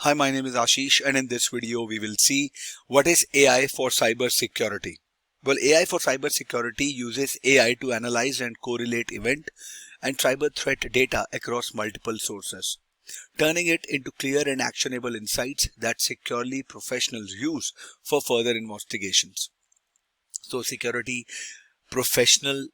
Hi, my name is Ashish, and in this video we will see what is AI for cybersecurity. Well, AI for cybersecurity uses AI to analyze and correlate event and cyber threat data across multiple sources, turning it into clear and actionable insights that security professionals use for further investigations. So security professional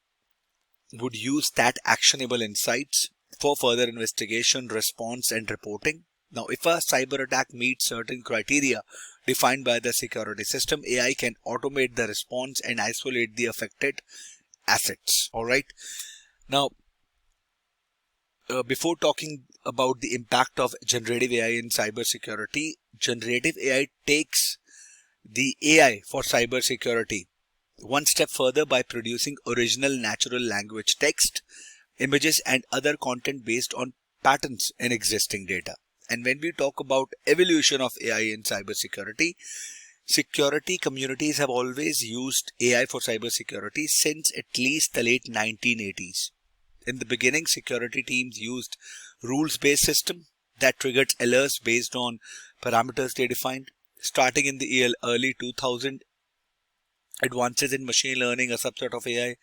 would use that actionable insights for further investigation, response, and reporting. Now, if a cyber attack meets certain criteria defined by the security system, AI can automate the response and isolate the affected assets. All right. Now, before talking about the impact of generative AI in cybersecurity, generative AI takes the AI for cybersecurity one step further by producing original natural language text, images, and other content based on patterns in existing data. And when we talk about evolution of AI in cybersecurity, security communities have always used AI for cybersecurity since at least the late 1980s. In the beginning, security teams used rules-based system that triggered alerts based on parameters they defined. Starting in the early 2000, advances in machine learning, a subset of AI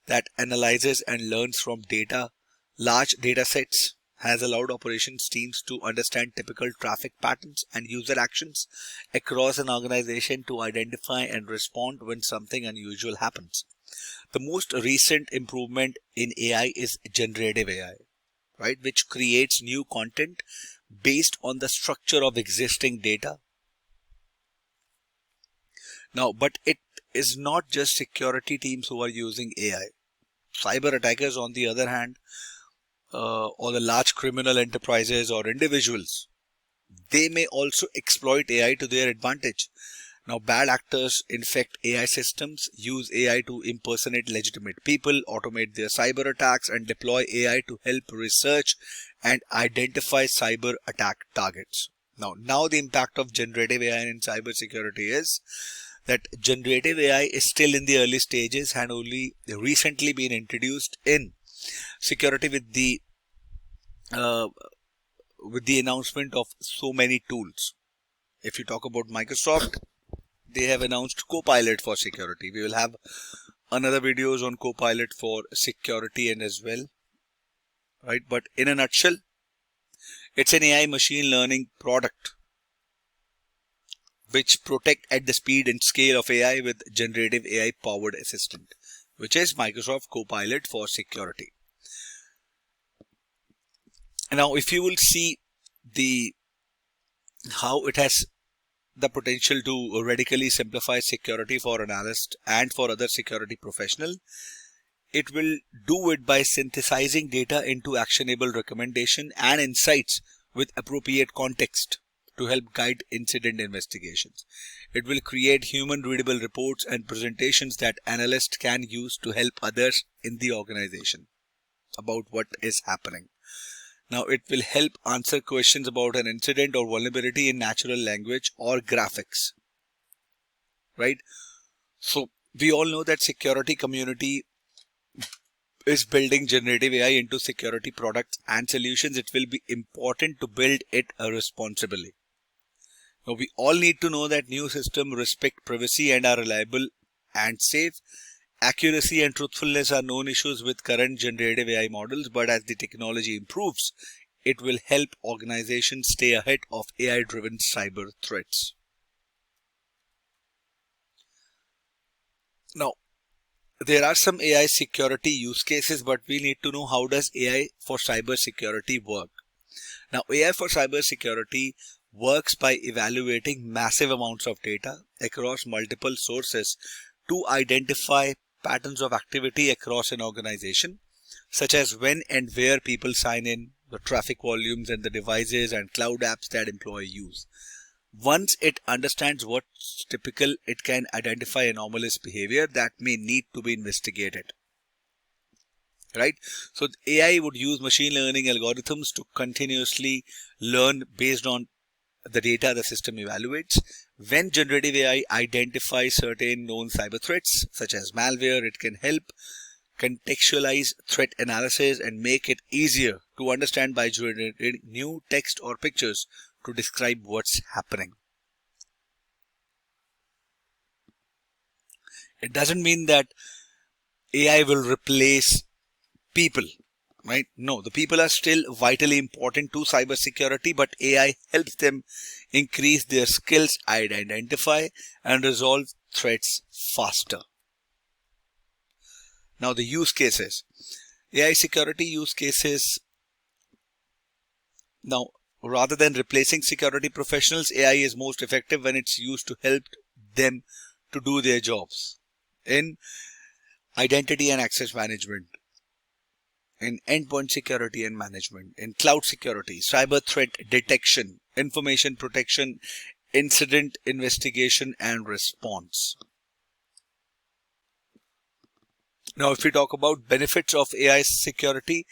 that analyzes and learns from data, large data sets, has allowed operations teams to understand typical traffic patterns and user actions across an organization to identify and respond when something unusual happens. The most recent improvement in AI is generative AI, right, which creates new content based on the structure of existing data. Now, but it is not just security teams who are using AI. Cyber attackers, on the other hand, or the large criminal enterprises or individuals, they may also exploit AI to their advantage. Now, bad actors infect AI systems, use AI to impersonate legitimate people, automate their cyber attacks, and deploy AI to help research and identify cyber attack targets. Now the impact of generative AI in cybersecurity is that generative AI is still in the early stages and only recently been introduced in security with the announcement of so many tools. If you talk about Microsoft, they have announced Copilot for security. We will have another videos on Copilot for security and as well, right? But in a nutshell, it's an AI machine learning product which protect at the speed and scale of AI with generative AI powered assistant, which is Microsoft Copilot for security. Now, if you will see how it has the potential to radically simplify security for analysts and for other security professional, it will do it by synthesizing data into actionable recommendation and insights with appropriate context to help guide incident investigations. It will create human readable reports and presentations that analysts can use to help others in the organization about what is happening. Now, it will help answer questions about an incident or vulnerability in natural language or graphics, right? So we all know that security community is building generative AI into security products and solutions. It will be important to build it responsibly. Now, we all need to know that new systems respect privacy and are reliable and safe. Accuracy and truthfulness are known issues with current generative AI models, but as the technology improves, it will help organizations stay ahead of AI-driven cyber threats. Now, there are some AI security use cases, but we need to know how does AI for cybersecurity work. Now, AI for cybersecurity works by evaluating massive amounts of data across multiple sources to identify patterns of activity across an organization, such as when and where people sign in, the traffic volumes and the devices and cloud apps that employees use. Once it understands what's typical, it can identify anomalous behavior that may need to be investigated. Right? So AI would use machine learning algorithms to continuously learn based on the data the system evaluates. When generative AI identifies certain known cyber threats, such as malware, it can help contextualize threat analysis and make it easier to understand by generating new text or pictures to describe what's happening. It doesn't mean that AI will replace people, right? No, the people are still vitally important to cybersecurity, but AI helps them increase their skills, identify and resolve threats faster. Now the use cases. AI security use cases. Now, rather than replacing security professionals, AI is most effective when it's used to help them to do their jobs in identity and access management, in endpoint security and management, in cloud security, cyber threat detection, information protection, incident investigation and response. Now, if we talk about benefits of AI security,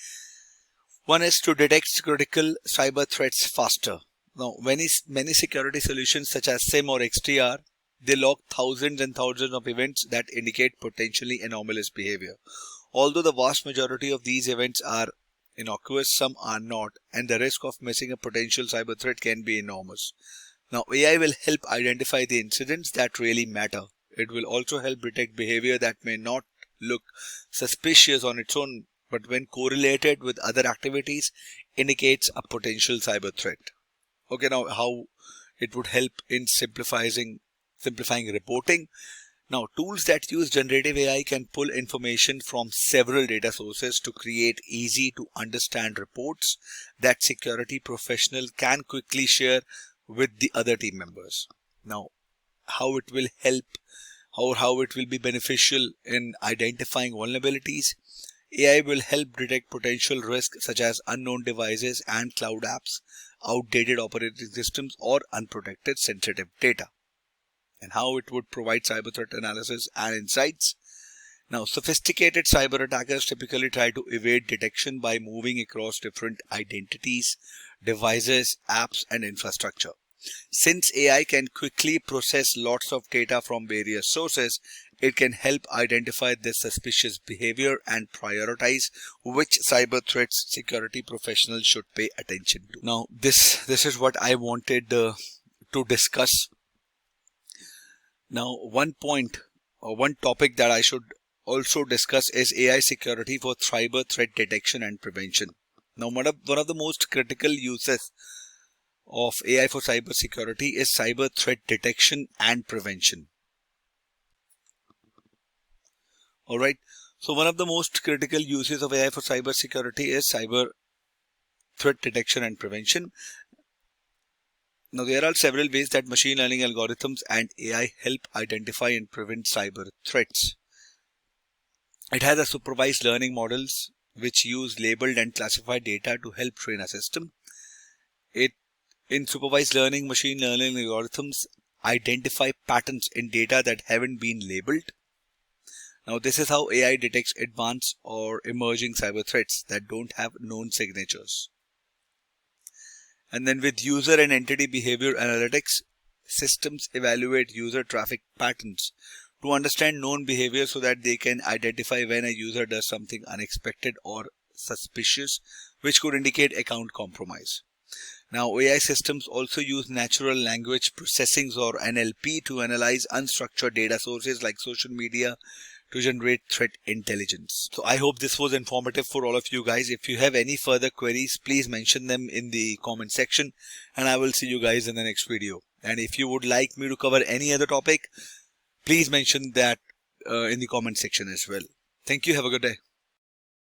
one is to detect critical cyber threats faster. Now, many security solutions such as SIM or XDR, they log thousands and thousands of events that indicate potentially anomalous behavior. Although the vast majority of these events are innocuous, some are not, and the risk of missing a potential cyber threat can be enormous. Now, AI will help identify the incidents that really matter. It will also help detect behavior that may not look suspicious on its own, but when correlated with other activities, indicates a potential cyber threat. Okay, now how it would help in simplifying reporting. Now, tools that use generative AI can pull information from several data sources to create easy to understand reports that security professionals can quickly share with the other team members. Now, how it will help, how it will be beneficial in identifying vulnerabilities. AI will help detect potential risks such as unknown devices and cloud apps, outdated operating systems, or unprotected sensitive data. And how it would provide cyber threat analysis and insights. Now, sophisticated cyber attackers typically try to evade detection by moving across different identities, devices, apps, and infrastructure. Since AI can quickly process lots of data from various sources, it can help identify this suspicious behavior and prioritize which cyber threats security professionals should pay attention to. Now, this is what I wanted to discuss. Now, one point or one topic that I should also discuss is AI security for cyber threat detection and prevention. Now, one of the most critical uses of AI for cybersecurity is cyber threat detection and prevention. Alright, so one of the most critical uses of AI for cybersecurity is cyber threat detection and prevention. Now, there are several ways that machine learning algorithms and AI help identify and prevent cyber threats. It has a supervised learning models which use labeled and classified data to help train a system. In supervised learning, machine learning algorithms identify patterns in data that haven't been labeled. Now, this is how AI detects advanced or emerging cyber threats that don't have known signatures. And then with user and entity behavior analytics, systems evaluate user traffic patterns to understand known behavior so that they can identify when a user does something unexpected or suspicious, which could indicate account compromise. Now, AI systems also use natural language processing or NLP to analyze unstructured data sources like social media to generate threat intelligence. So I hope this was informative for all of you guys. If you have any further queries, please mention them in the comment section and I will see you guys in the next video. And if you would like me to cover any other topic, please mention that in the comment section as well. Thank you. Have a good day.